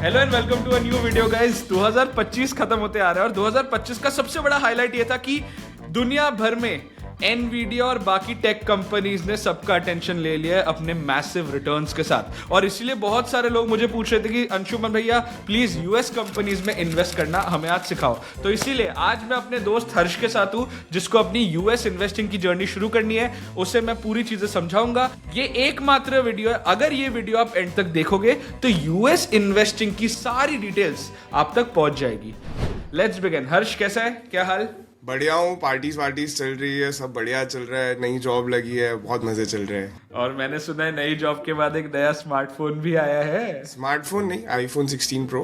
Hello and welcome to a new video guys. 2025 खत्म होते आ रहा है और 2025 का सबसे बड़ा हाईलाइट ये था कि दुनिया भर में एनवीडिया और बाकी टेक कंपनीज ने सबका अटेंशन ले लिया है अपने मैसिव रिटर्न्स के साथ। और इसीलिए बहुत सारे लोग मुझे पूछ रहे थे कि अंशुमन भैया प्लीज यूएस कंपनीज में इन्वेस्ट करना हमें आज सिखाओ। तो इसीलिए आज मैं अपने दोस्त हर्ष के साथ हूँ जिसको अपनी यूएस इन्वेस्टिंग की जर्नी शुरू करनी है। उसे मैं पूरी चीजें समझाऊंगा। ये एकमात्र वीडियो है, अगर ये वीडियो आप एंड तक देखोगे तो यूएस इन्वेस्टिंग की सारी डिटेल्स आप तक पहुंच जाएगी। Let's begin. हर्ष कैसा है, क्या हाल? बढ़िया हूँ। पार्टीज चल रही है, सब बढ़िया चल रहा है। नई जॉब लगी है, बहुत मजे चल रहे हैं। और मैंने सुना है नई जॉब के बाद एक नया स्मार्टफोन भी आया है। स्मार्टफोन नहीं, आईफोन 16 प्रो।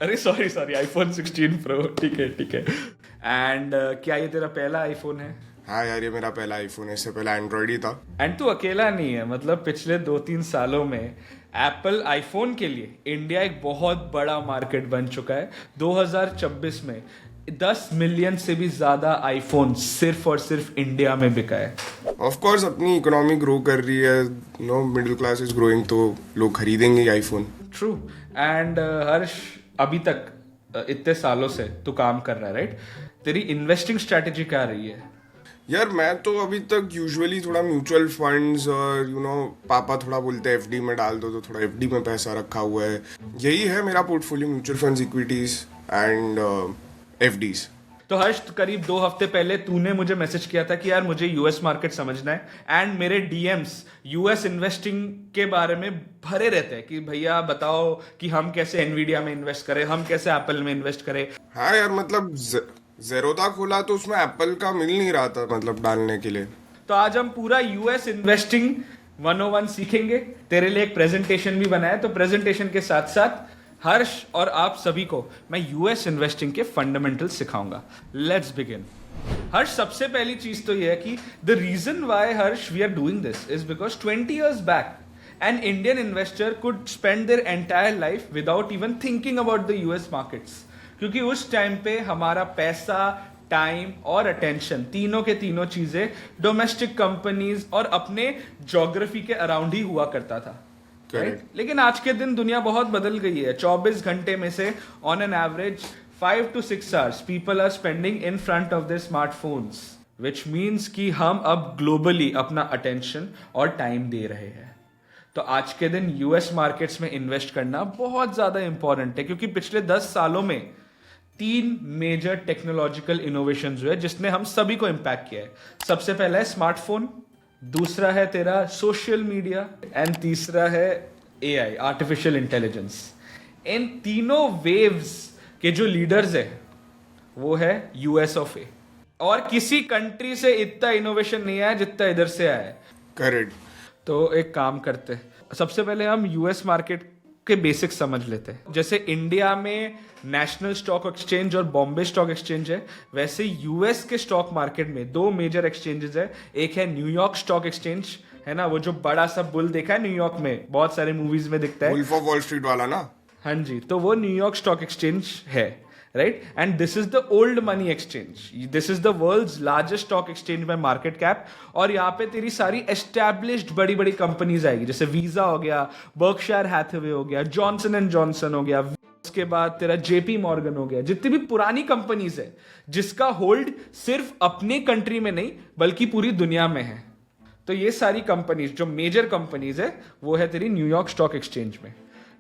अरे सॉरी आईफोन 16 प्रो। ठीक है। एंड क्या ये तेरा पहला आईफोन है? हाँ यार, ये मेरा पहला आईफोन है। इससे पहला एंड्रॉइड ही था। एंड तू अकेला नहीं है, मतलब पिछले 2-3 सालों में एप्पल आईफोन के लिए इंडिया एक बहुत बड़ा मार्केट बन चुका है। 2026 में 10 मिलियन से भी ज्यादा आईफोन सिर्फ और सिर्फ इंडिया में बिका है। ऑफ कोर्स अपनी इकोनॉमी ग्रो कर रही है, मिडिल क्लास इज ग्रोइंग, तो लोग खरीदेंगे आईफोन। ट्रू। एंड हर्ष, अभी तक इतने सालों से तू काम कर रहा है, राइट? तेरी इन्वेस्टिंग स्ट्रेटेजी क्या रही है? यार मैं तो अभी तक यूजुअली थोड़ा म्यूचुअल फंड्स और पापा थोड़ा बोलते हैं एफडी में डाल दो, तो थोड़ा एफडी में पैसा रखा हुआ है। यही है मेरा portfolio, mutual funds, equities and FDs. तो हर्ष, करीब 2 हफ्ते पहले तूने मुझे मैसेज किया था कि यार मुझे यूएस मार्केट समझना है। एंड मेरे डीएम्स यूएस इन्वेस्टिंग के बारे में भरे रहते हैं कि भैया बताओ कि हम कैसे एनवीडिया में इन्वेस्ट करें, हम कैसे एप्पल में इन्वेस्ट करें। हाँ यार, मतलब जेरोदा खोला तो उसमें एप्पल का मिल नहीं रहा था, मतलब डालने के लिए। तो आज हम पूरा यूएस इन्वेस्टिंग 101 सीखेंगे। तेरे लिए एक प्रेजेंटेशन भी बनाया, तो प्रेजेंटेशन के साथ साथ हर्ष और आप सभी को मैं यूएस इन्वेस्टिंग के फंडामेंटल्स सिखाऊंगा। Let's begin. हर्ष, सबसे पहली चीज तो यह है कि the reason why Harsh we are doing this is because 20 years back an Indian investor could spend their entire life without even thinking about the US markets, क्योंकि उस टाइम पे हमारा पैसा, टाइम और अटेंशन, तीनों के तीनों चीजें डोमेस्टिक कंपनीज और अपने ज्योग्राफी के अराउंड ही हुआ करता था। Right? लेकिन आज के दिन दुनिया बहुत बदल गई है। 24 घंटे में से on an average 5 to 6 hours people are spending in front of their smartphones, which means कि हम अब ग्लोबली अपना अटेंशन और टाइम दे रहे हैं। तो आज के दिन यूएस मार्केट्स में इन्वेस्ट करना बहुत ज्यादा इंपॉर्टेंट है, क्योंकि पिछले 10 सालों में 3 मेजर टेक्नोलॉजिकल इनोवेशन हुए जिसने हम सभी को इंपैक्ट किया है। सबसे पहला है स्मार्टफोन, दूसरा है तेरा सोशल मीडिया एंड तीसरा है एआई, आर्टिफिशियल इंटेलिजेंस। इन तीनों वेव्स के जो लीडर्स है वो है यूएस ऑफ ए। और किसी कंट्री से इतना इनोवेशन नहीं आया जितना इधर से आया है। करेक्ट। तो एक काम करते हैं, सबसे पहले हम यूएस मार्केट के बेसिक्स समझ लेते हैं। जैसे इंडिया में नेशनल स्टॉक एक्सचेंज और बॉम्बे स्टॉक एक्सचेंज है, वैसे यूएस के स्टॉक मार्केट में 2 मेजर एक्सचेंजेस है। एक है न्यूयॉर्क स्टॉक एक्सचेंज, है ना, वो जो बड़ा सा बुल देखा है न्यूयॉर्क में, बहुत सारे मूवीज में दिखता है, वुल्फ ऑफ वॉल स्ट्रीट वाला ना। हाँ जी, तो वो न्यूयॉर्क स्टॉक एक्सचेंज है, right? And this is the old money exchange, this is the world's largest stock exchange by market cap. और यहाँ पे तेरी सारी एस्टैब्लिश्ड बड़ी बड़ी कंपनीज आएगी, जैसे वीजा हो गया, बर्कशायर हैथवे हो गया, जॉनसन एंड जॉनसन हो गया, उसके बाद तेरा जेपी मॉर्गन हो गया। जितनी भी पुरानी कंपनीज है जिसका होल्ड सिर्फ अपने कंट्री में नहीं बल्कि पूरी दुनिया में है, तो ये सारी कंपनीज जो मेजर कंपनीज है वो है तेरी न्यूयॉर्क स्टॉक एक्सचेंज में।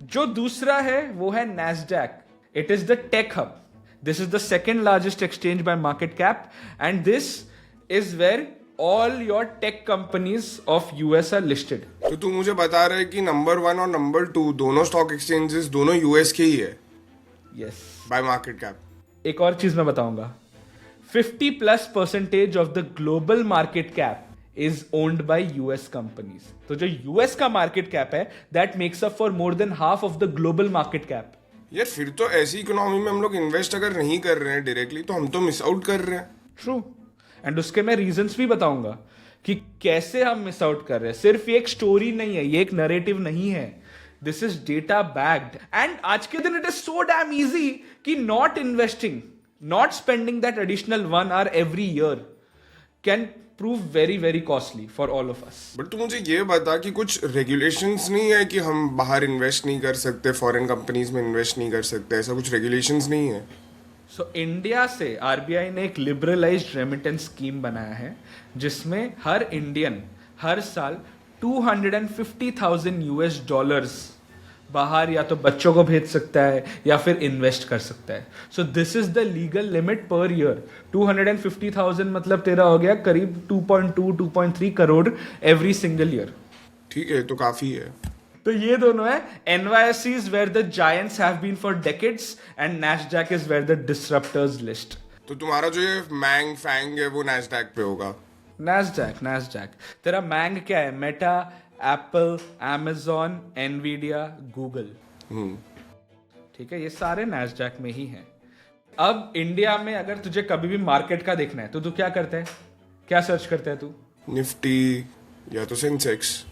जो दूसरा है वो है Nasdaq. It is the tech hub. This is the second largest exchange by market cap and this is where all your tech companies of US are listed. तो तू मुझे बता रहा है कि नंबर 1 और नंबर 2 दोनों स्टॉक एक्सचेंजेस दोनों यूएस के ही है? Yes, bye market cap. एक और चीज मैं बताऊंगा, 50+% of the global market cap is owned by US companies. तो जो US का मार्केट कैप है that makes up for more than half of the global market cap. यार फिर तो ऐसी इकोनॉमी में हम लोग इन्वेस्ट अगर नहीं कर रहे हैं डायरेक्टली तो हम तो मिस आउट कर रहे हैं। ट्रू। एंड उसके मैं रीजंस भी बताऊंगा कि कैसे हम मिस आउट कर रहे हैं। सिर्फ ये एक स्टोरी नहीं है, ये एक नरेटिव नहीं है, this is data backed. And आज के दिन it is so damn easy कि not investing, not spending that additional 1 hour every year can prove very very costly for all of us. But तू मुझे ये बता कि कुछ रेगुलेशंस नहीं है कि हम बाहर इन्वेस्ट नहीं कर सकते, फॉरेन कंपनीज में इन्वेस्ट नहीं कर सकते, ऐसा कुछ रेगुलेशंस नहीं है? सो इंडिया से आरबीआई ने एक लिबरलाइज्ड रेमिटेंस स्कीम बनाया है जिसमें हर इंडियन हर साल 250,000 यूएस डॉलर्स बाहर या तो बच्चों को भेज सकता है या फिर इन्वेस्ट कर सकता है. So this is the legal limit per year. 250,000 मतलब तेरा हो गया करीब 2.3 करोड़ एवरी सिंगल ईयर. ठीक है, तो काफी है. तो ये दोनों है. NYSE is where the giants have been for decades and Nasdaq is where the disruptors list. तो तुम्हारा जो ये मैंग फैंग है वो नैस्डैक पे होगा? Nasdaq. तेरा मैंग क्या है? Meta, Apple, Amazon, Nvidia, Google. ठीक है, ये सारे नैस्डैक में ही हैं. अब इंडिया में अगर तुझे कभी भी मार्केट का देखना है तो तू क्या करता है? क्या सर्च करता है तू? निफ्टी या तो सेंसेक्स.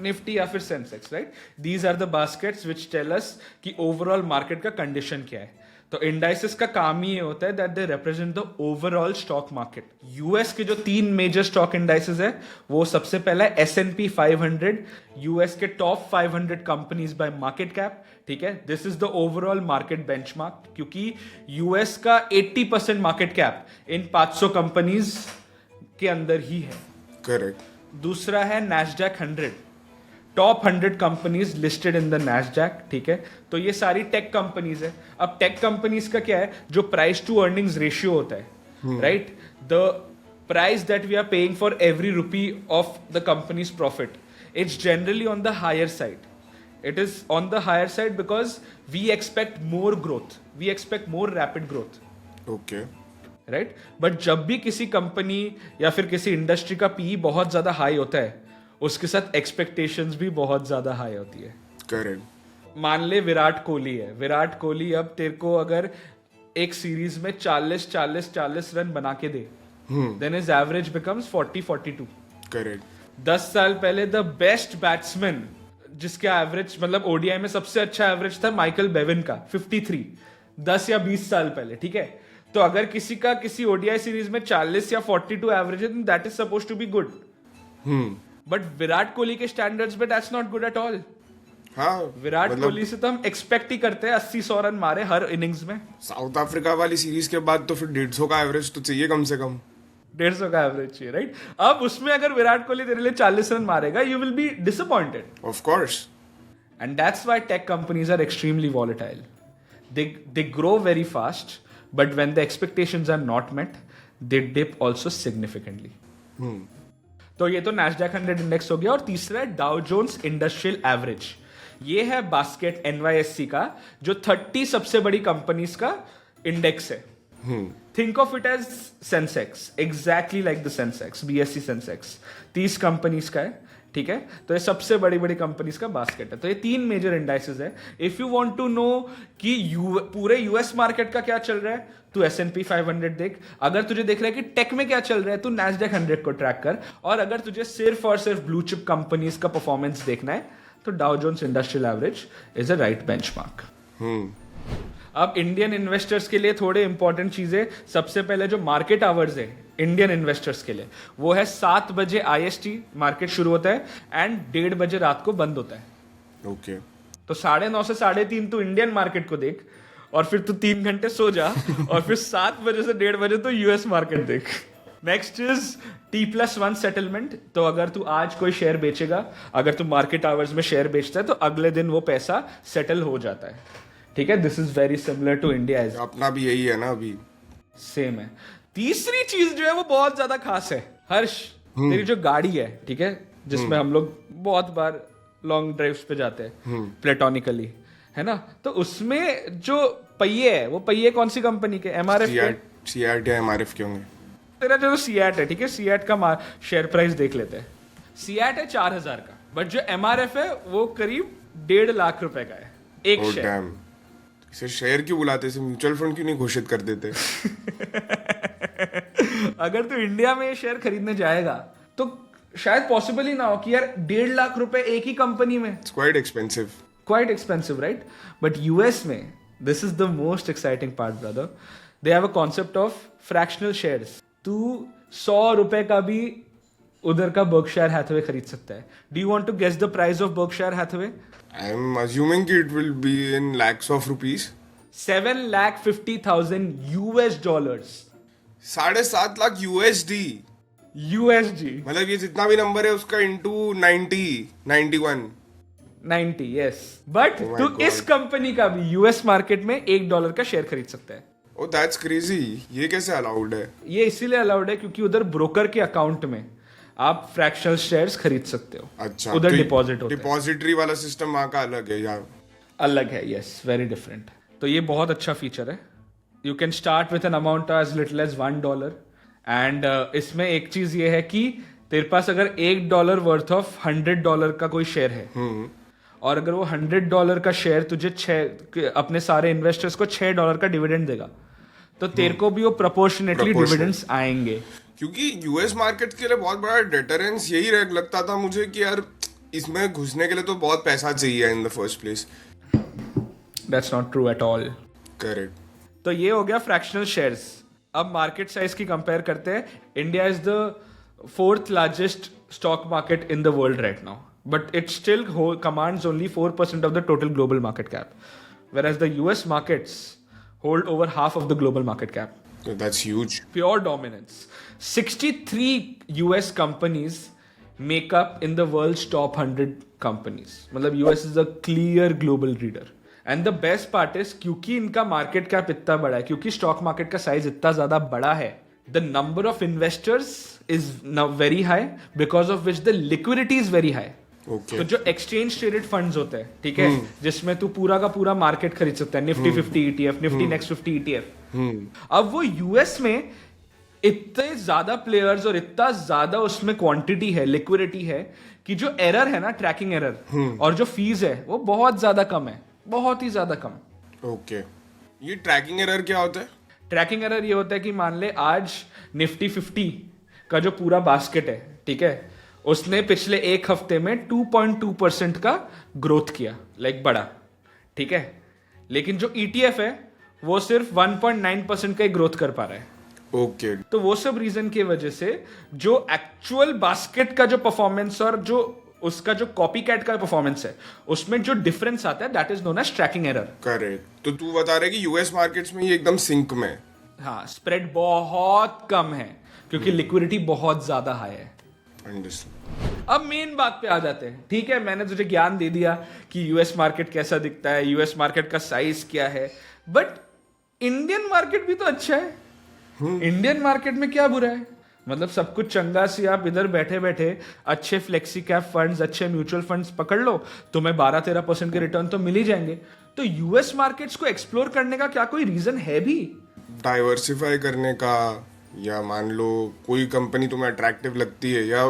निफ्टी या फिर Sensex, right? These are the baskets which tell us कि ओवरऑल मार्केट का कंडीशन क्या है. तो इंडाइसेस का काम ही ये होता है that they represent the overall stock market. US के जो 3 मेजर स्टॉक इंडाइसेस है वो सबसे पहला है S&P 500, यूएस के top 500 companies by market cap. ठीक है, this is the overall market benchmark क्योंकि यूएस का 80% मार्केट कैप इन 500 कंपनीज के अंदर ही है. करेक्ट. दूसरा है Nasdaq 100, top 100 companies listed in the Nasdaq. ठीक है, तो ये सारी टेक कंपनीज है. अब टेक कंपनीज का क्या है? जो प्राइस टू अर्निंग्स रेशियो होता है, right? The price that we are paying for every rupee of the company's profit, it's generally on the higher side. It is on the higher side because we expect more growth, we expect more rapid growth. Okay. Right, but जब भी किसी company या फिर किसी industry का P बहुत ज्यादा high होता है उसके साथ एक्सपेक्टेशंस भी बहुत ज्यादा हाई होती है. करेक्ट. मान ले विराट कोहली है. विराट कोहली अब तेरे को अगर एक सीरीज में 40 रन बना के दे, then his average becomes 40-42. Correct. 10 साल पहले द बेस्ट बैट्समैन जिसका एवरेज मतलब ओडीआई में सबसे अच्छा एवरेज था माइकल बेविन का 53, 10 या 20 साल पहले. ठीक है, तो अगर किसी का किसी ओडीआई सीरीज में 40 या 42 एवरेज है, that is suppose to be good. But Virat Kohli के स्टैंडर्ड्स पे that's not good at all. हाँ, विराट कोहली से तो हम एक्सपेक्ट ही करते हैं 80-100 रन मारे हर इनिंग्स में. साउथ अफ्रीका वाली सीरीज के बाद तो फिर 150 का एवरेज तो चाहिए कम से कम. 150 का एवरेज चाहिए, राइट? अब उसमें अगर विराट कोहली तेरे लिए 40 रन मारेगा, you will be disappointed. Of course. And that's why tech companies are extremely volatile. They grow very fast, but when the expectations are not met, they dip also significantly. तो ये तो Nasdaq 100 index हो गया. और तीसरा है डाउ Jones Industrial average. ये है बास्केट NYSE का जो 30 सबसे बड़ी कंपनीज का इंडेक्स है. Think of it as Sensex, exactly like the Sensex, BSE Sensex 30 companies का है. ठीक है, तो ये सबसे बड़ी बड़ी कंपनीज का बास्केट है. तो ये 3 मेजर इंडाइसेस है. If you want to know कि पूरे यूएस मार्केट का क्या चल रहा है, तू S&P 500 देख. अगर तुझे देख रहा है कि टेक में क्या चल रहा है, तू नैस्डैक 100 को ट्रैक कर. और अगर तुझे सिर्फ और सिर्फ ब्लू चिप कंपनीज का परफॉर्मेंस देखना है तो Dow Jones Industrial Average is a right benchmark. अब इंडियन इन्वेस्टर्स के लिए थोड़े इंपॉर्टेंट चीजें. सबसे पहले जो मार्केट आवर्स है इंडियन इन्वेस्टर्स के लिए वो है 7 बजे IST मार्केट शुरू होता है एंड 1:30 बजे रात को बंद होता है. ओके. तो 9:30 से 3:30 तू इंडियन मार्केट को देख और फिर तू 3 घंटे सो जा और फिर 7 बजे से 1:30 बजे तो यूएस मार्केट देख. Next is T+1 settlement. तो अगर तू आज कोई शेयर बेचेगा, अगर तू मार्केट आवर्स में शेयर बेचता है तो अगले दिन वो पैसा सेटल हो जाता है. ठीक है, this is very similar to India. अपना भी यही है ना, अभी सेम है. तीसरी चीज जो है वो बहुत ज्यादा खास है. हर्ष, तेरी जो गाड़ी है, ठीक है, जिसमें हम लोग बहुत बार लॉन्ग ड्राइव्स पे जाते हैं प्लेटोनिकली, है ना, तो उसमें जो पहिए है वो पहिए कौन सी कंपनी के? MRF के? CEAT या MRF के होंगे. तेरा जो CEAT है, ठीक है, CEAT का शेयर प्राइस देख लेते हैं. CEAT है 4,000 का, बट जो MRF है वो करीब 1.5 लाख रुपए का है एक शेयर. इसे शेयर क्यों बुलाते, इसे म्यूचुअल फंड क्यों नहीं घोषित कर देते? अगर तू इंडिया में ये शेयर खरीदने जाएगा तो शायद पॉसिबल ही ना हो कि यार 1.5 लाख रुपए एक ही कंपनी में. It's quite expensive. Quite expensive, right? But US में, this is the most exciting part, brother. They have a concept of fractional shares. तू ₹100 का भी उधर का बर्कशायर हैथवे खरीद सकता है. Do you want to guess the price of Berkshire Hathaway? I'm assuming it will be in lakhs of rupees. $750,000. 7.5 lakh USD. USD. मतलब ये जितना भी नंबर है उसका into 91. 90, yes. But Oh my तू God. इस कंपनी का भी यूएस मार्केट में $1 का शेयर खरीद सकता है. Oh, that's crazy. ये कैसे अलाउड है? ये इसीलिए अलाउड है क्योंकि उधर ब्रोकर के अकाउंट में आप फ्रैक्शनल शेयर्स खरीद सकते हो. अच्छा. उधर तो डिपॉजिट होता है. डिपॉजिटरी वाला सिस्टम वहाँ का अलग है यार. अलग है, यस, वेरी डिफरेंट. तो ये बहुत अच्छा फीचर है. You can start with an amount as little as $1. And इसमें एक चीज ये है कि तेरे पास अगर $1 वर्थ ऑफ $100 का कोई शेयर है और अगर वो $100 का शेयर तुझे अपने सारे इन्वेस्टर्स को $6 का डिविडेंड देगा तो तेरे को भी वो प्रोपोर्शनेटली डिविडेंड्स आएंगे. क्योंकि यूएस मार्केट के लिए बहुत बड़ा डेटरेंस यही लगता था मुझे कि यार इसमें घुसने के लिए तो बहुत पैसा चाहिए in the first place. That's not true at all. Correct. तो ये हो गया फ्रैक्शनल शेयर्स. अब मार्केट साइज की कंपेयर करते हैं. India is the 4th largest stock market in the world right now, but it still commands only 4% of the total global market cap, whereas the US markets hold over half of the global market cap. That's huge. Pure dominance. 63 US companies make up in the world's top 100 companies. मतलब US is a clear global leader. And the best part is क्योंकि इनका market cap इतना बड़ा है, क्योंकि stock market का size इतना ज़्यादा बड़ा है, the number of investors is now very high because of which the liquidity is very high. Okay. तो जो एक्सचेंज ट्रेडेड फंड्स होते हैं, ठीक है, जिसमें तू पूरा का पूरा मार्केट खरीद सकता है, Nifty 50 ETF, Nifty next 50 ETF. अब वो यूएस में इतने ज्यादा प्लेयर्स और इतना ज्यादा उसमें क्वांटिटी है, लिक्विडिटी है कि जो एरर है ना, ट्रैकिंग एरर और जो फीस है वो बहुत ज्यादा कम है, बहुत ही ज्यादा कम. ओके. ये ट्रैकिंग एरर क्या होता है? ट्रैकिंग एरर ये होता है कि मान ले आज निफ्टी 50 का जो पूरा बास्केट है, ठीक है, उसने पिछले एक हफ्ते में 2.2% का ग्रोथ किया, लाइक बड़ा, ठीक है, लेकिन जो ETF है वो सिर्फ 1.9% का ही ग्रोथ कर पा रहा है. ओके. तो वो सब रीजन की वजह से जो एक्चुअल बास्केट का जो परफॉर्मेंस और जो उसका जो कॉपी कैट का परफॉर्मेंस है उसमें जो डिफरेंस आता है, that is known as tracking error. Correct. तो तू बता रहे कि यूएस मार्केट्स में ये एकदम सिंक में है. हाँ, स्प्रेड बहुत कम है क्योंकि लिक्विडिटी बहुत ज्यादा हाई है. अंडरस्टैंड. अब मेन बात पे आ जाते हैं. ठीक है, मैंने तुझे ज्ञान दे दिया कि यूएस मार्केट कैसा दिखता है, यूएस मार्केट का साइज क्या है, बट इंडियन मार्केट भी तो अच्छा है. इंडियन मार्केट में क्या बुरा है? मतलब सब कुछ चंगा सी आप इधर बैठे बैठे अच्छे फ्लेक्सी कैप फंड्स, अच्छे म्यूचुअल फंड्स पकड़ लो, तुम्हें 12-13% के रिटर्न तो मिल ही जाएंगे. तो यूएस मार्केट्स को एक्सप्लोर करने का क्या कोई रीजन है भी? डाइवर्सिफाई करने का, या मान लो कोई कंपनी तुम्हें अट्रैक्टिव लगती है, या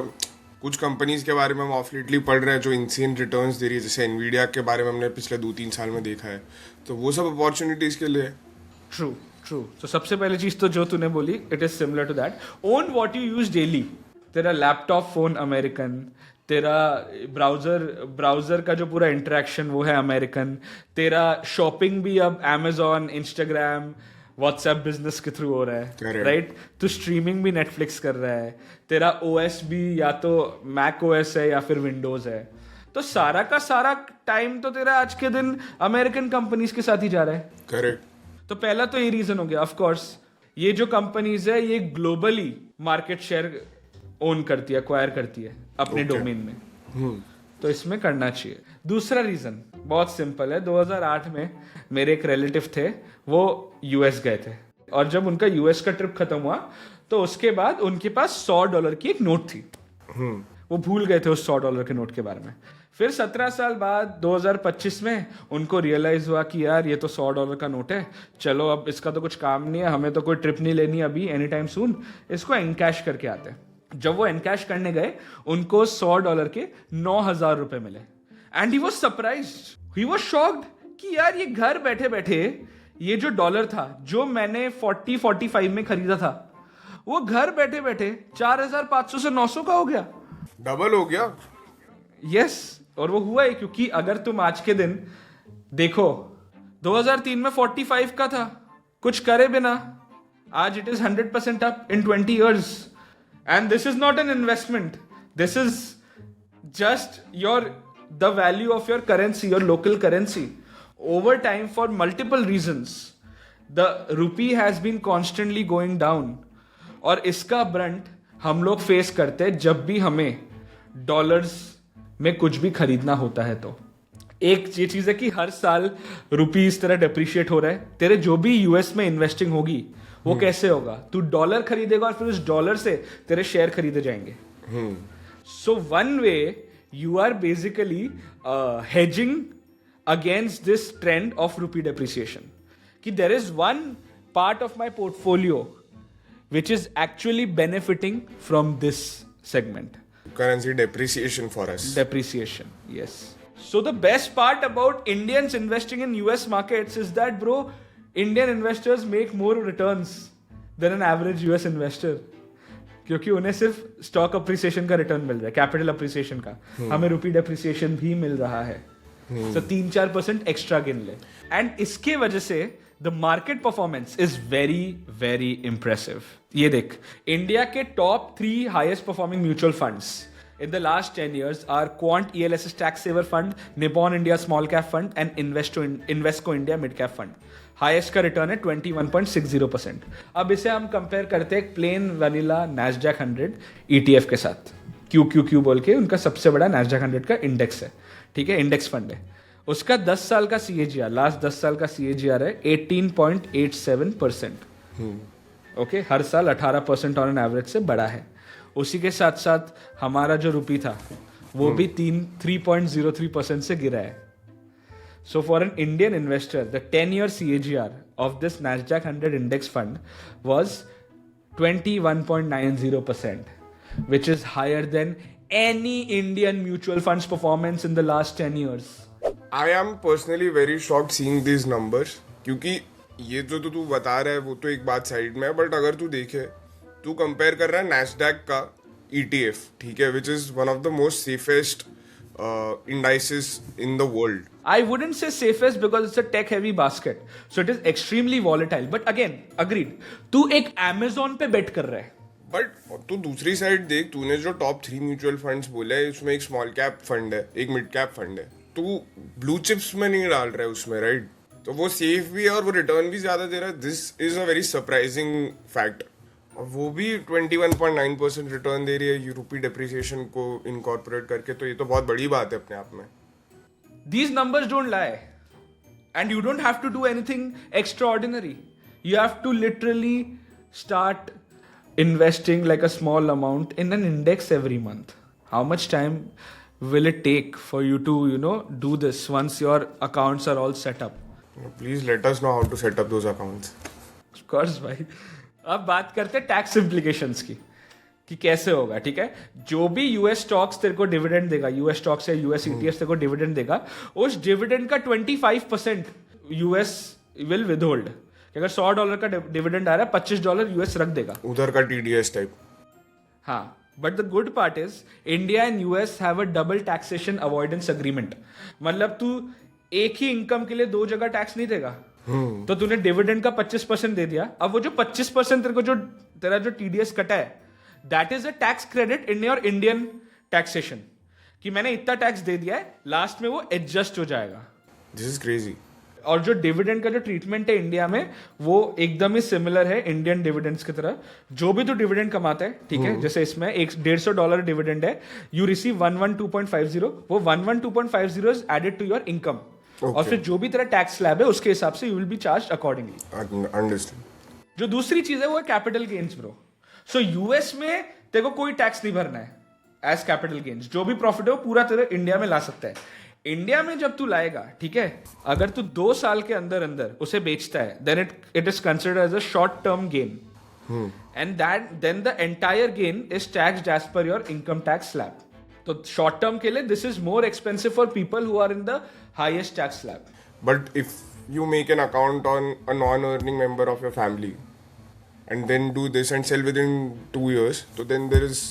कुछ कंपनीज के बारे में हम ऑफ लेटली पढ़ रहे हैं जो इंसेन रिटर्न्स दे रही है, जैसे एनवीडिया के बारे में हमने पिछले 2-3 साल में देखा है, तो वो सब अपॉर्चुनिटीज के लिए. ट्रू. तो सबसे पहले चीज तो जो तूने बोली, it is similar to that. On what you use daily. तेरा लैपटॉप फोन अमेरिकन, तेरा ब्राउजर का जो पूरा इंटरेक्शन वो है अमेरिकन, तेरा शॉपिंग भी अब Amazon, Instagram, व्हाट्सएप बिजनेस के थ्रू हो रहा है, राइट? तो स्ट्रीमिंग भी नेटफ्लिक्स कर रहा है, तेरा OS भी या तो मैक OS है या फिर विंडोज है. तो सारा का सारा टाइम तो तेरा आज के दिन अमेरिकन कंपनीज के साथ ही जा रहा है. करेक्ट. तो पहला तो ये रीजन हो गया. ऑफ कोर्स ये जो कंपनीज है ये ग्लोबली मार्केट शेयर ओन करती है, एक्वायर करती है अपने डोमेन में, तो इसमें करना चाहिए. दूसरा रीजन बहुत सिंपल है. 2008 में मेरे एक रिलेटिव थे, वो यूएस गए थे, और जब उनका यूएस का ट्रिप खत्म हुआ तो उसके बाद उनके पास $100 की एक नोट थी. वो भूल गए थे उस $100 के नोट के बारे में. फिर 17 साल बाद 2025 में उनको रियलाइज हुआ कि यार ये तो $100 का नोट है, चलो अब इसका तो कुछ काम नहीं है, हमें तो कोई ट्रिप नहीं लेनी अभी एनी टाइम सून, इसको एनकैश करके आते हैं. जब वो एनकैश करने गए उनको $100 के 9,000 रुपए मिले. And he was surprised, he was shocked कि यार ये घर बैठे बैठे ये जो डॉलर था जो मैंने 40-45 में खरीदा था, वो घर बैठे बैठे 4,500 से 900 का हो गया. डबल हो गया. यस. और वो हुआ है क्योंकि अगर तुम आज के दिन देखो 2003 में 45 का था कुछ करे बिना, आज it is 100% up in 20 years. And this is not an investment. This is just the value of your currency, your local currency. Over time, for multiple reasons, the rupee has been constantly going down. और इसका Brunt हम लोग face करते हैं जब भी हमें dollars में कुछ भी खरीदना होता है। तो एक ये चीज है कि हर साल रुपी इस तरह डेप्रिशिएट हो रहा है। तेरे जो भी यूएस में इन्वेस्टिंग होगी वो कैसे होगा? तू डॉलर खरीदेगा और फिर उस डॉलर से तेरे शेयर खरीदे जाएंगे। So one way you are basically hedging against this trend of rupee depreciation, कि there is one part of my portfolio which is actually benefiting from this segment. Currency depreciation for us. Depreciation, yes. So the best part about Indians investing in US markets is that, bro, Indian investors make more returns than an average US investor. क्योंकि उन्हें सिर्फ stock appreciation का return मिल रहा है, capital appreciation का। हमें रुपी depreciation भी मिल रहा है। So 3-4% एक्स्ट्रा गिन ले। एंड इसके वजह से the market performance is very, very impressive. ये देख, इंडिया के top 3 highest performing mutual funds in the last 10 years are Quant ELSS Tax Saver Fund, Nippon India Small Cap Fund and Invesco India Mid Cap Fund. Highest का return है 21.60%. अब इसे हम compare करते हैं प्लेन वनीला नैस्डैक 100 ETF के साथ। QQQ बोल के उनका सबसे बड़ा नैस्डैक 100 का इंडेक्स है, ठीक है, इंडेक्स फंड है। उसका 10 साल का CAGR, लास्ट 10 साल का CAGR है 18.87%। ओके, हर साल 18% ऑन एन एवरेज से बड़ा है। उसी के साथ साथ हमारा जो रुपी था वो भी 3.03% से गिरा है। So for an Indian investor the 10-year CAGR of this NASDAQ 100 index fund was 21.90%, which is higher than any Indian mutual funds performance in the last 10 years. I am personally very shocked seeing these numbers, क्योंकि ये जो तू बता रहा है वो तो एक बात साइड में है, बट अगर तू देखे, तू कंपेयर कर रहा है नैस्डैक का ETF, ठीक है, which is one of the most safest indices in the world. I wouldn't say safest because it's a tech heavy basket, so it is extremely volatile. But again, agreed. तू एक Amazon पे बेट कर रहा है। But तू दूसरी side देख, तूने जो टॉप 3 म्यूचुअल फंड्स बोले हैं, उसमें एक स्मॉल कैप फंड है, एक मिड कैप फंड है। तू ब्लू चिप्स में नहीं डाल रहा है उसमें, राइट? तो वो सेफ भी है और वो रिटर्न भी ज्यादा दे रहा है। This is a very surprising fact. और वो भी 21.9% रिटर्न दे रही है रुपी डेप्रिसिएशन को इनकॉर्पोरेट करके, तो ये तो बहुत बड़ी बात है अपने आप में। These numbers don't lie, and you don't have to do anything extraordinary. You have to literally start investing like a small amount in an index every month. How much time will it take for you to, do this once your accounts are all set up? Please let us know how to set up those accounts. Of course, भाई। अब बात करते हैं tax implications की, कि कैसे होगा, ठीक है? जो भी यूएस स्टॉक्स तेरे को डिविडेंड देगा, यूएस स्टॉक्स या यूएस ETFs तेरे को डिविडेंड देगा, उस डिविडेंड का 25% यूएस विल विदहोल्ड। अगर $100 का डिविडेंड आ रहा है, $25 यूएस रख देगा, उधर का TDS टाइप। हाँ, but the good part is India and US have a double taxation avoidance agreement. मतलब तू एक ही इनकम के लिए 2 जगह टैक्स नहीं देगा। तो तूने डिविडेंड का 25% दे दिया, अब वो जो 25% तेरे को जो तेरा जो TDS कटा है, that is a tax credit in your Indian taxation, कि मैंने इतना टैक्स दे दिया है, लास्ट में वो एडजस्ट हो जाएगा। This is crazy. और जो डिविडेंड का जो ट्रीटमेंट है इंडिया में, वो एकदम ही सिमिलर है इंडियन डिविडेंड्स की तरह। जो भी तू डिविडेंड कमाता है, ठीक है, जैसे इसमें $150 डिविडेंड है, यू रिसीव 112.50, वो 112.50 is added to your income. और फिर जो भी तेरा टैक्स स्लैब है उसके हिसाब से you will B charge accordingly. Understand. जो दूसरी चीज है वो है capital gains, bro. So US में तेरे को कोई टैक्स नहीं भरना है एज कैपिटल गेन्स। जो भी प्रॉफिट है वो पूरा तेरे इंडिया में ला सकता है। इंडिया में जब तू लाएगा, ठीक है, अगर तू 2 साल के अंदर अंदर उसे बेचता है, then it is considered as a short term gain, and then the entire gain is taxed as per your income tax slab. तो शॉर्ट टर्म के लिए this is more expensive for people who are in the highest tax slab. But if you make an account on a non-earning member of your family and then do this and sell within 2 years, so then there is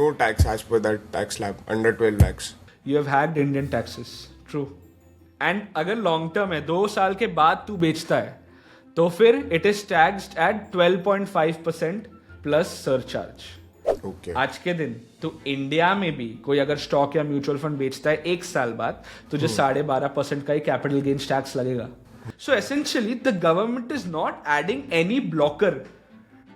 no tax as per that tax slab under 12 lakhs. You have hacked Indian taxes, true. And अगर long term है, 2 साल के बाद तू बेचता है, तो फिर it is taxed at 12.5% plus surcharge. Okay आज के दिन तो इंडिया में भी कोई अगर स्टॉक या म्यूचुअल फंड बेचता है 1 साल बाद तुझे 12.5% का ही कैपिटल गेन्स टैक्स लगेगा. So essentially the government is not adding any blocker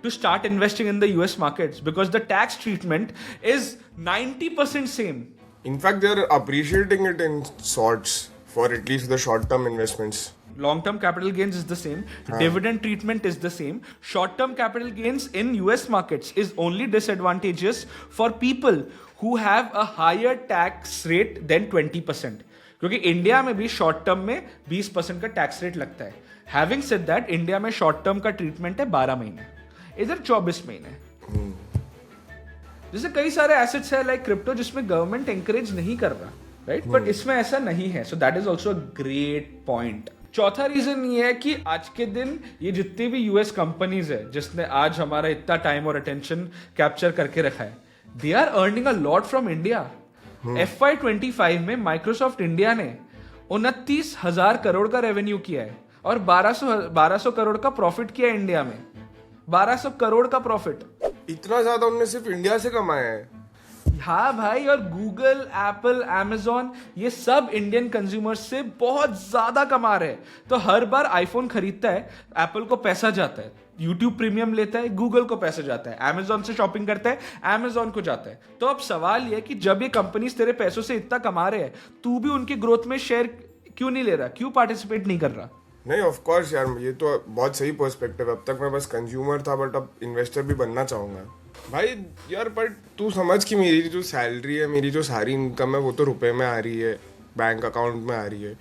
to start investing in the US markets because the tax treatment is 90% same. In fact, they're appreciating it in sorts for at least the short-term investments. Long-term capital gains is the same. Dividend treatment is the same. Short-term capital gains in US markets is only disadvantageous for people who have a higher tax rate than 20%. क्योंकि India में भी short term में 20% का tax rate लगता है. Having said that, India में short term का treatment है 12 महीने, इधर 24 महीने. जैसे कई सारे एसेट्स है लाइक क्रिप्टो जिसमें गवर्नमेंट एंकरेज नहीं कर रहा, राइट, बट इसमें ऐसा नहीं है. So that is also a great point. चौथा रीजन ये है कि आज के दिन ये जितनी भी यूएस कंपनीज है जिसने आज हमारा इतना टाइम और अटेंशन कैप्चर करके रखा है, they are earning a lot from India. FY25 में माइक्रोसॉफ्ट इंडिया ने 29,000 करोड़ का रेवेन्यू किया है और 1200 करोड़ का प्रॉफिट किया है इंडिया में. 1200 करोड़ का प्रॉफिट. इतना ज्यादा उनने सिर्फ इंडिया से कमाया है. हाँ भाई, और गूगल, एप्पल, Amazon ये सब इंडियन कंज्यूमर्स से बहुत ज्यादा कमा रहे हैं. तो हर बार आईफोन खरीदता है, एप्पल को पैसा जाता है. यूट्यूब प्रीमियम लेता है, गूगल को पैसा जाता है. Amazon से शॉपिंग करता है, Amazon को जाता है. तो अब सवाल ये है कि जब ये कंपनीज तेरे पैसों से इतना कमा रहे हैं, तू भी उनकी ग्रोथ में शेयर क्यों नहीं ले रहा, क्यों पार्टिसिपेट नहीं कर रहा? नहीं, ऑफ कोर्स यार, ये तो बहुत सही पर्सपेक्टिव. अब तक मैं बस कंज्यूमर था, बट अब इन्वेस्टर भी बनना चाहूंगा भाई. यार पर तू समझ कि मेरी जो सैलरी है, मेरी जो सारी इनकम है, वो तो रुपए में आ रही है, बैंक अकाउंट में आ रही है.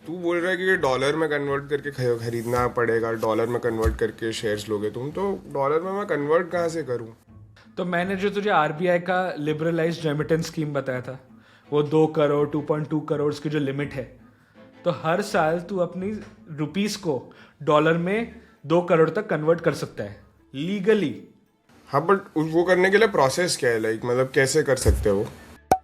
तू बोल रहा है कि ये डॉलर में कन्वर्ट करके खरीदना पड़ेगा, डॉलर में कन्वर्ट करके शेयर्स लोगे तुम, तो डॉलर में मैं कन्वर्ट कहाँ से करूँ? तो मैंने जो तुझे RBI का लिबरलाइज्ड रेमिटेंस स्कीम बताया था, वो 2 करोड़ 2.2 करोड़ की जो लिमिट है, तो हर साल तू अपनी रुपीस को डॉलर में 2 करोड़ तक कन्वर्ट कर सकता है लीगली. हाँ, बट वो करने के लिए प्रोसेस क्या है, लाइक मतलब कैसे कर सकते हो?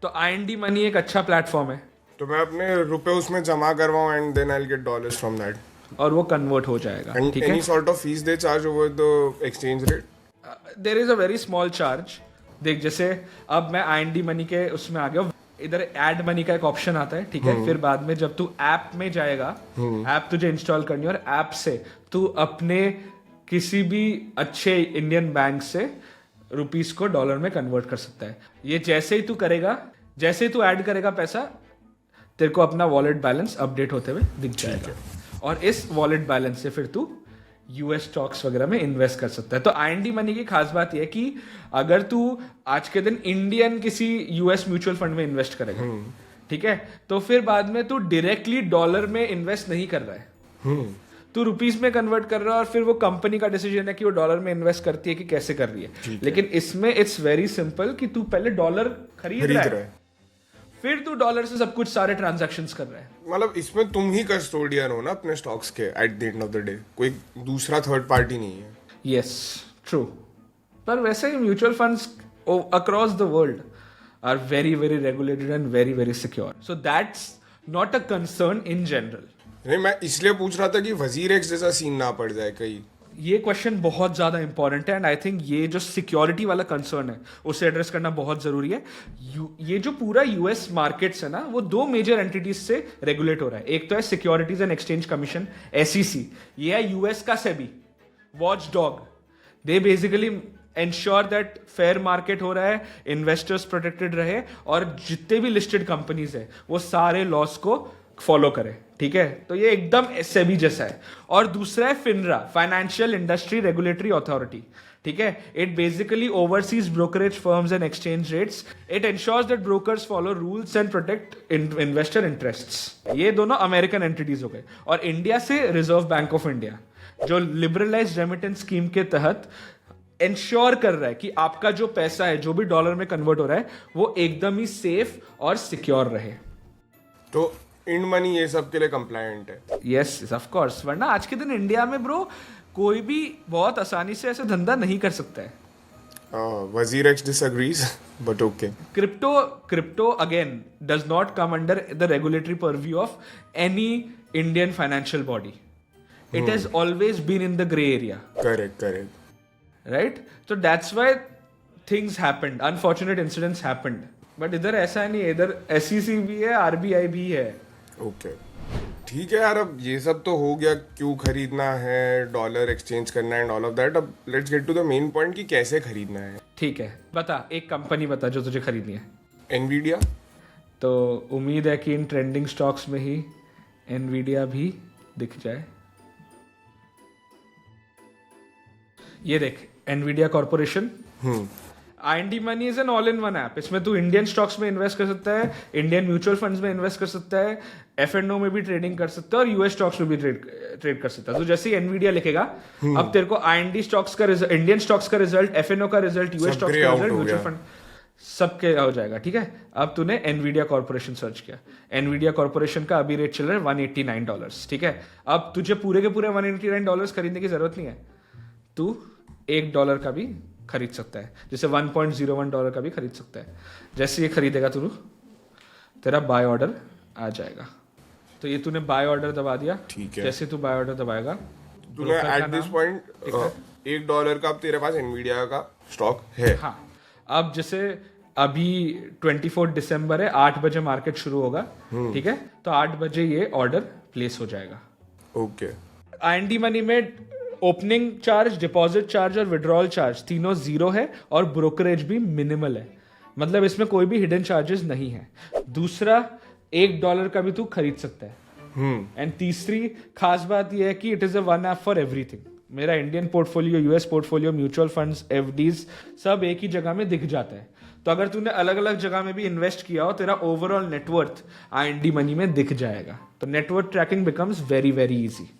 तो IND मनी एक अच्छा प्लेटफॉर्म है. तो मैं अपने रुपए उसमें जमा करवाऊँ and then I will get dollars from that, और वो कन्वर्ट हो जाएगा. एंड ठीक है. Any sort of fees they charge over the exchange rate? There is a very small charge. देख, जैसे अब मैं IND मनी के उसमें आ गया, इधर एड मनी का एक ऑप्शन आता है, ठीक है. फिर बाद में जब तू ऐप में जाएगा, ऐप तुझे इंस्टॉल करनी है और ऐप से तू अपने किसी भी अच्छे इंडियन बैंक से रुपीस को डॉलर में कन्वर्ट कर सकता है. ये जैसे ही तू करेगा, जैसे ही तू ऐड करेगा पैसा, तेरे को अपना वॉलेट बैलेंस अपडेट होते हुए दिख जाएगा, और इस वॉलेट बैलेंस से फिर तू US स्टॉक्स वगैरह में इन्वेस्ट कर सकता है. तो IND मनी की खास बात यह है कि अगर तू आज के दिन इंडियन किसी US म्यूचुअल फंड में इन्वेस्ट करेगा, ठीक है, तो फिर बाद में तू डायरेक्टली डॉलर में इन्वेस्ट नहीं कर रहा है, तू रुपीस में कन्वर्ट कर रहा है, और फिर वो कंपनी का डिसीजन है कि वो डॉलर में इन्वेस्ट करती है कि कैसे कर रही है. लेकिन इसमें इट्स वेरी सिंपल कि तू पहले डॉलर खरीद रहा है, फिर तू डॉलर से सब कुछ सारे ट्रांजैक्शंस कर रहा है. मतलब इसमें तुम ही कस्टोडियन हो ना अपने स्टॉक्स के at the end of the day, कोई दूसरा थर्ड पार्टी नहीं है. Yes, true. पर वैसे ही mutual funds across the world are very very regulated and very very secure. So that's not a concern in general. नहीं, मैं इसलिए पूछ रहा था कि वजीर एक्स जैसा सीन ना पड़ जाए कहीं. ये क्वेश्चन बहुत ज़्यादा इंपॉर्टेंट है, एंड आई थिंक ये जो सिक्योरिटी वाला कंसर्न है उसे एड्रेस करना बहुत ज़रूरी है. ये जो पूरा US मार्केट्स है ना, वो 2 मेजर एंटिटीज से रेगुलेट हो रहा है. एक तो है securities and exchange commission, SEC. ये है US का SEBI, watch dog. They basically ensure that fair market हो रहा है, इन्वेस्टर्स प्रोटेक्टेड रहे, और जितने भी लिस्टेड कंपनीज है वो सारे लॉस को फॉलो करे. ठीक है, तो ये एकदम SEBI जैसा है. और दूसरा है FINRA, financial industry regulatory authority. ठीक है, it basically overseas brokerage firms and exchange rates. It ensures that brokers follow rules and protect investor interests. ये दोनों अमेरिकन एंटिटीज हो गए. और इंडिया से रिजर्व बैंक ऑफ इंडिया, जो लिबरलाइज्ड रेमिटेंस स्कीम के तहत इंश्योर कर रहा है कि आपका जो पैसा है, जो भी डॉलर में कन्वर्ट हो रहा है, वो एकदम ही सेफ और सिक्योर रहे. तो इंड मनी ये सब के लिए कंप्लायंट है? Yes, of course. वरना आज के दिन इंडिया में ब्रो कोई भी बहुत आसानी से ऐसे धंधा नहीं कर सकता है. WazirX disagrees, but okay. Crypto again does not come under the regulatory purview of any Indian financial body. It has always been in the grey area. Correct. Right? तो that's why things happened, unfortunate incidents happened, but इधर ऐसा नहीं है, इधर SEC भी है, RBI भी है. ओके ठीक है यार, अब ये सब तो हो गया, क्यों खरीदना है, डॉलर एक्सचेंज करना है एंड ऑल ऑफ दैट. अब let's get to the main point कि कैसे खरीदना है. ठीक है, बता एक कंपनी बता जो तुझे खरीदनी है. एनवीडिया. तो उम्मीद है कि इन ट्रेंडिंग स्टॉक्स में ही एनवीडिया भी दिख जाए. ये देख Nvidia corporation. IND money is an all in one app. इसमें तू इंडियन स्टॉक्स में इन्वेस्ट कर सकता है, इंडियन म्यूचुअल फंड्स में इन्वेस्ट कर सकता है, F&O में भी ट्रेडिंग कर सकता है और US स्टॉक्स में भी ट्रेड कर सकता है. तो जैसे ही एनवीडिया लिखेगा अब तेरे को IND स्टॉक्स का रिजल्ट, इंडियन स्टॉक्स का रिजल्ट, F&O का रिजल्ट, US स्टॉक्स का रिजल्ट, म्यूचुअल फंड सबके हो जाएगा. ठीक है, अब तूने एनवीडिया कॉर्पोरेशन सर्च किया. एनवीडिया कॉर्पोरेशन का अभी रेट चल रहा है $189. ठीक है, अब तुझे पूरे के पूरे $189 खरीदने की जरूरत नहीं है. तू $1 का भी खरीद सकता है, जैसे $1.01 का भी खरीद सकता है. जैसे ये खरीदेगा तू, तेरा बाय ऑर्डर आ जाएगा. तो ये तूने बाय ऑर्डर दबा दिया. ठीक है. जैसे तू बाय ऑर्डर दबाएगा, तूने एट दिस पॉइंट $1 का अब तेरे पास एनवीडिया का स्टॉक है. हाँ, अब जैसे अभी 24 दिसंबर है, 8 बजे मार्केट शुरू होगा. ठीक है, तो 8 बजे ये ऑर्डर प्लेस हो जाएगा. ओके. IND मनी में ओपनिंग चार्ज, डिपॉजिट चार्ज और विड्रॉल चार्ज तीनों 0 है और ब्रोकरेज भी मिनिमल है. मतलब इसमें कोई भी हिडन चार्जेस नहीं है. दूसरा, $1 का भी तू खरीद सकता है. एंड तीसरी खास बात यह है कि it is a one app for everything. मेरा Indian portfolio, US portfolio, mutual funds, FDs सब एक ही जगह में दिख जाता है. तो अगर तूने अलग अलग जगह में भी इन्वेस्ट किया हो, तेरा ओवरऑल नेटवर्थ IND मनी में दिख जाएगा. तो net worth tracking becomes very very easy.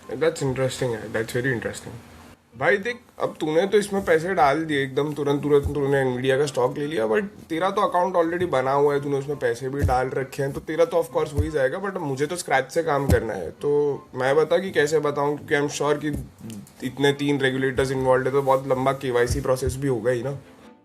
That's interesting है, दैट्स वेरी इंटरेस्टिंग. भाई देख, अब तूने तो इसमें पैसे डाल दिए एकदम तुरंत तूने एनवीडिया का स्टॉक ले लिया, बट तेरा तो अकाउंट ऑलरेडी बना हुआ है, तूने उसमें पैसे भी डाल रखे हैं, तो तेरा तो ऑफ कोर्स हो ही जाएगा. बट मुझे तो स्क्रैच से काम करना है, तो मैं बता कि कैसे बताऊं, क्योंकि आई एम श्योर कि इतने 3 रेगुलेटर्स इन्वॉल्व है, तो बहुत लंबा KYC प्रोसेस भी होगा ही ना.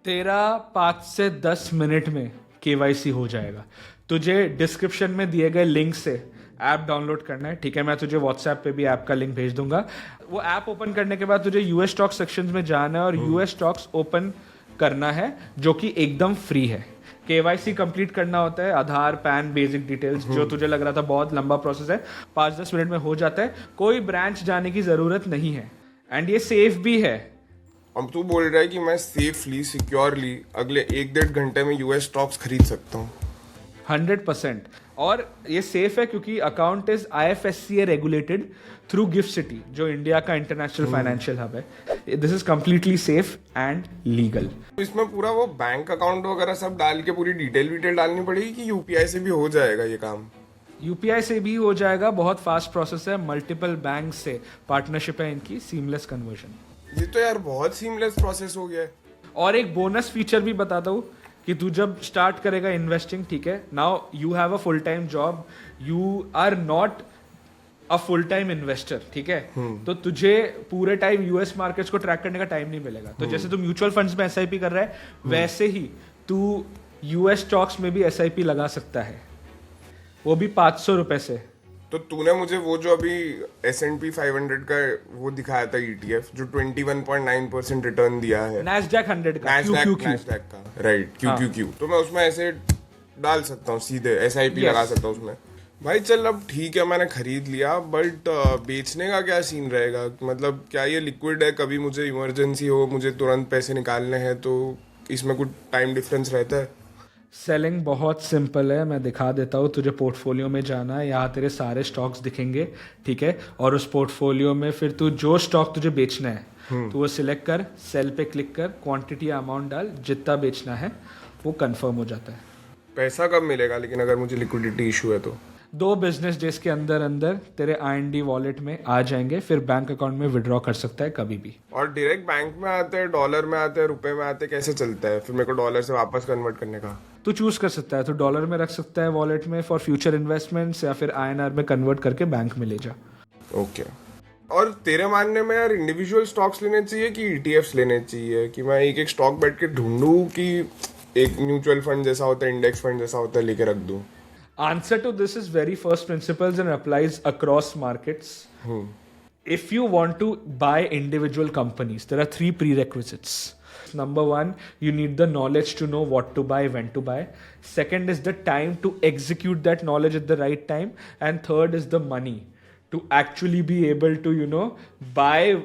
तेरा 5 से 10 मिनट में KYC हो जाएगा. तुझे डिस्क्रिप्शन में दिए गए लिंक से ऐप डाउनलोड करना है. ठीक है, मैं तुझे व्हाट्सएप पे भी ऐप का लिंक भेज दूंगा. वो ऐप ओपन करने के बाद तुझे US स्टॉक सेक्शन में जाना है और US स्टॉक्स ओपन करना है, जो कि एकदम फ्री है. KYC कंप्लीट करना होता है, आधार, पैन, बेसिक डिटेल्स, जो तुझे लग रहा था बहुत लंबा प्रोसेस है, 5-10 मिनट में हो जाता है. कोई ब्रांच जाने की जरूरत नहीं है एंड ये सेफ भी है. अब तू बोल रहा है कि मैं सेफली, सिक्योरली अगले 1-1.5 घंटे में US स्टॉक्स खरीद सकता हूँ. 100%. और ये सेफ है क्योंकि account is IFSCA regulated through gift city, जो इंडिया का इंटरनेशनल फाइनेंशियल हब है. This is completely safe and legal. इसमें पूरा वो बैंक अकाउंट वगैरह सब डाल के पूरी डिटेल डालनी पड़ेगी कि UPI से भी हो जाएगा ये काम? UPI से भी हो जाएगा, बहुत फास्ट प्रोसेस है. मल्टीपल बैंक से पार्टनरशिप है इनकी, सीमलेस कन्वर्जन. ये तो यार बहुत सीमलेस प्रोसेस हो गया है. और एक बोनस फीचर भी बताता हूँ कि तू जब स्टार्ट करेगा इन्वेस्टिंग, ठीक है, now you have a full time job, you are not a full time investor. ठीक है, तो तुझे पूरे टाइम US मार्केट्स को ट्रैक करने का टाइम नहीं मिलेगा. तो जैसे तू म्यूचुअल फंड्स में SIP कर रहा है, वैसे ही तू US स्टॉक्स में भी SIP लगा सकता है, वो भी ₹500 से. तो तूने मुझे वो जो अभी S&P 500 का वो दिखाया था ETF, जो 21.9% रिटर्न दिया है, Nasdaq 100 का, Nasdaq का, राइट, QQQ, तो मैं उसमें ऐसे डाल सकता हूँ सीधे, SIP लगा सकता हूँ उसमें. भाई चल, अब ठीक है, मैंने खरीद लिया, बट बेचने का क्या सीन रहेगा? मतलब क्या ये लिक्विड है, कभी मुझे इमरजेंसी हो, मुझे तुरंत पैसे निकालने हैं, तो इसमें कुछ टाइम डिफरेंस रहता है? सेलिंग बहुत सिंपल है, मैं दिखा देता हूँ. तुझे पोर्टफोलियो में जाना है, यहाँ तेरे सारे स्टॉक्स दिखेंगे. ठीक है, और उस पोर्टफोलियो में फिर तू जो स्टॉक तुझे बेचना है तो वो सिलेक्ट कर, सेल पे क्लिक कर, क्वांटिटी अमाउंट डाल, जितना बेचना है वो कंफर्म हो जाता है. पैसा कब मिलेगा लेकिन अगर मुझे लिक्विडिटी इशू है तो? 2 बिजनेस डेज के अंदर अंदर तेरे IND वॉलेट में आ जाएंगे, फिर बैंक अकाउंट में विड्रॉ कर सकता है कभी भी. और डायरेक्ट बैंक में आते हैं, डॉलर में आते हैं, रुपए में आते हैं, कैसे चलता है फिर मेरे को डॉलर से वापस कन्वर्ट करने का? तू चूज कर सकता है, तो डॉलर में रख सकता है वॉलेट में फॉर फ्यूचर इन्वेस्टमेंट्स, या फिर INR में कन्वर्ट करके बैंक में ले जा. ओके. और तेरे मानने में यार इंडिविजुअल स्टॉक्स लेने चाहिए कि ETFs लेने चाहिए, कि मैं एक एक स्टॉक बैठ के ढूंढूं, कि एक म्यूचुअल फंड जैसा होता है, इंडेक्स फंड जैसा होता है, लेके रख दूं? Answer to this is very first principles and applies across markets. If you want to buy individual companies, there are 3 prerequisites. Number one, you need the knowledge to know what to buy, when to buy. Second is the time to execute that knowledge at the right time. And third is the money to actually be able to, buy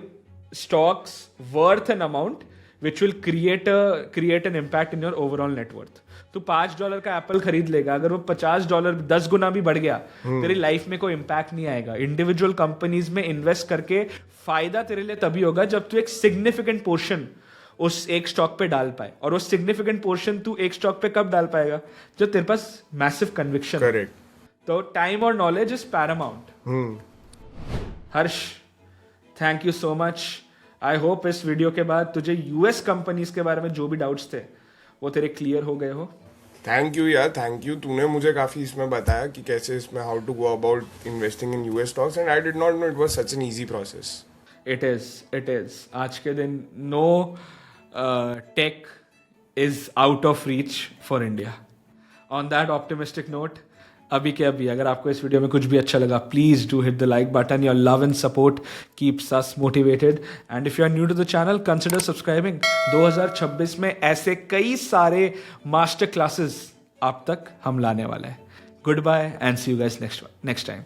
stocks worth an amount which will create an impact in your overall net worth. तो $5 का Apple खरीद लेगा, अगर वो $50 10 गुना भी बढ़ गया, तेरी लाइफ में कोई इम्पैक्ट नहीं आएगा. इंडिविजुअल कंपनीज में इन्वेस्ट करके फायदा तेरे लिए तभी होगा जब तू एक सिग्निफिकेंट पोर्शन उस एक स्टॉक पे डाल पाए. और वो सिग्निफिकेंट पोर्शन तू एक स्टॉक पे कब डाल पाएगा? जब तेरे पास मैसिव कन्विक्शन. करेक्ट. तो टाइम और knowledge is Paramount. Harsh, thank you so much. I hope इस वीडियो के बाद तुझे यूएस कंपनीज के बारे में जो भी डाउट्स थे वो तेरे क्लियर हो गए हो. थैंक यू यार, थैंक यू. तूने मुझे काफ़ी इसमें बताया कि कैसे इसमें how to go about investing in US stocks and I did not know it was such an easy process. It is. आज के दिन no tech is out of reach for India. On that optimistic note, अभी के अभी अगर आपको इस video में कुछ भी अच्छा लगा, please do hit the like button. Your love and support keeps us motivated. And if you are new to the channel, consider subscribing. 2026 में ऐसे कई सारे मास्टर क्लासेस आप तक हम लाने वाले हैं. Goodbye and see you guys next time.